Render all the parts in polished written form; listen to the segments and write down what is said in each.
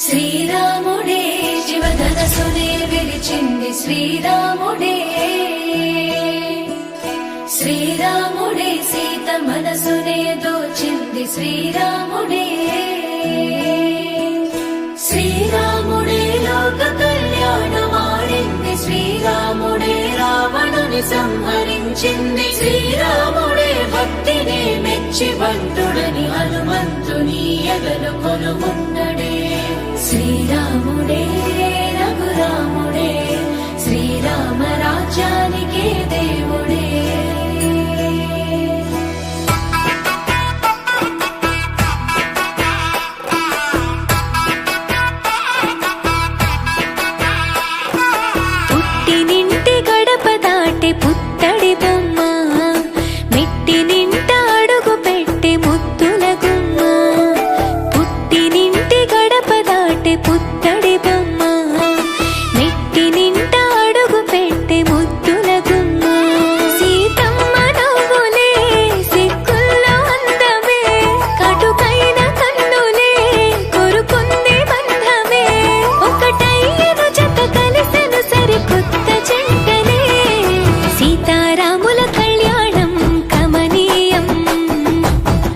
శ్రీరాముడే జీవధనసునే విరిచింది శ్రీరాముడే శ్రీరాముడే సీత మనసునే దోచింది శ్రీరాముడే శ్రీరాముడే లోక కళ్యాణమాడింది శ్రీరాముడే రావణుని సంహరించింది శ్రీరాముడే భక్తిని మెచ్చి బంటుడని హనుమంతుని ఎగలు కొలుమున్నడే శ్రీరాముడే రఘురాముడే శ్రీరామ రాజ్యానికే దేవుడే పుట్టినింటి గడప దాటి పుత్తడి బొమ్మ మెట్టినింట అడుగు పెట్టి ముద్దుల గుమ్మ పుట్టినింటి గడప దాటి పుత్తడి బొమ్మ మెట్టినింట అడుగు పెట్టి ముద్దుల గుమ్మ సీతమ్మ నవ్వులే సిక్కుల్లో అందమే కటుకైన కన్నులే కొరుకుంది బంధమే ఒకటయ్యను జత కలిసెను సరికొత్త జంటనే సీతారాముల కళ్యాణం కమనీయం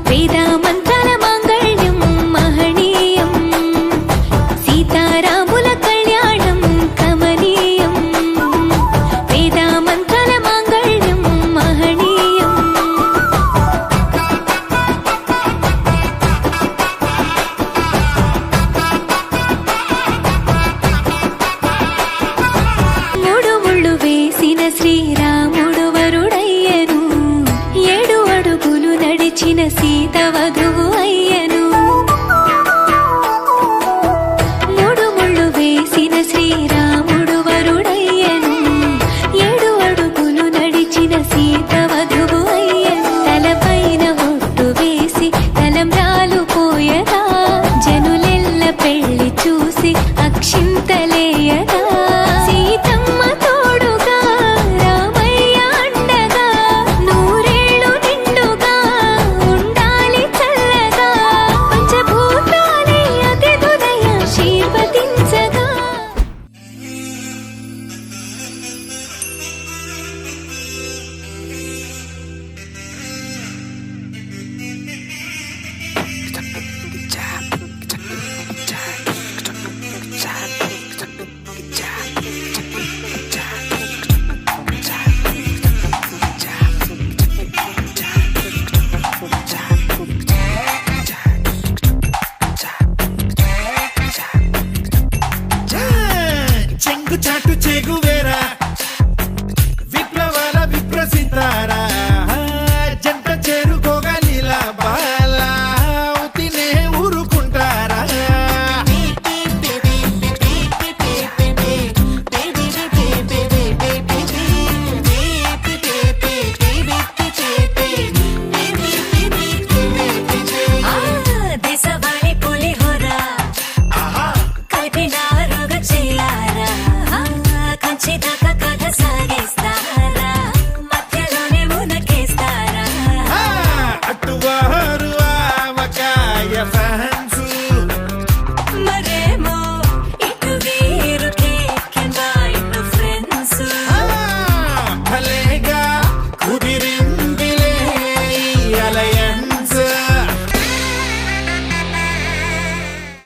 వేద మంత్రాల మాంగళ్యం మహనీయం సీతారాముల కళ్యాణం కమనీయం వేద మంత్రాల మాంగళ్యం మహనీయం మూడు ముళ్ళు వేసిన శ్రీరాముడు వరుడయ్యను 7 అడుగులు నడిచిన సీత వధువు అయ్యను మూడు ముళ్ళు వేసిన శ్రీరాముడు వరుడయ్యను 7 అడుగులు నడిచిన సీత వధువు అయ్యను తలపైన ఒట్టు వేసి తలంబ్రాలు పోయగా జనులెల్ల పెళ్లి చూసి అక్షింతలేయగా సీతమ్మ తోడుగా రామయ్య అండగా నూరేళ్ళు నిండుగా ఉండాలి చల్లగా పంచభూతాలే అతిథులయ ఆశీర్వదించగా చెంగు చాటు చెగువే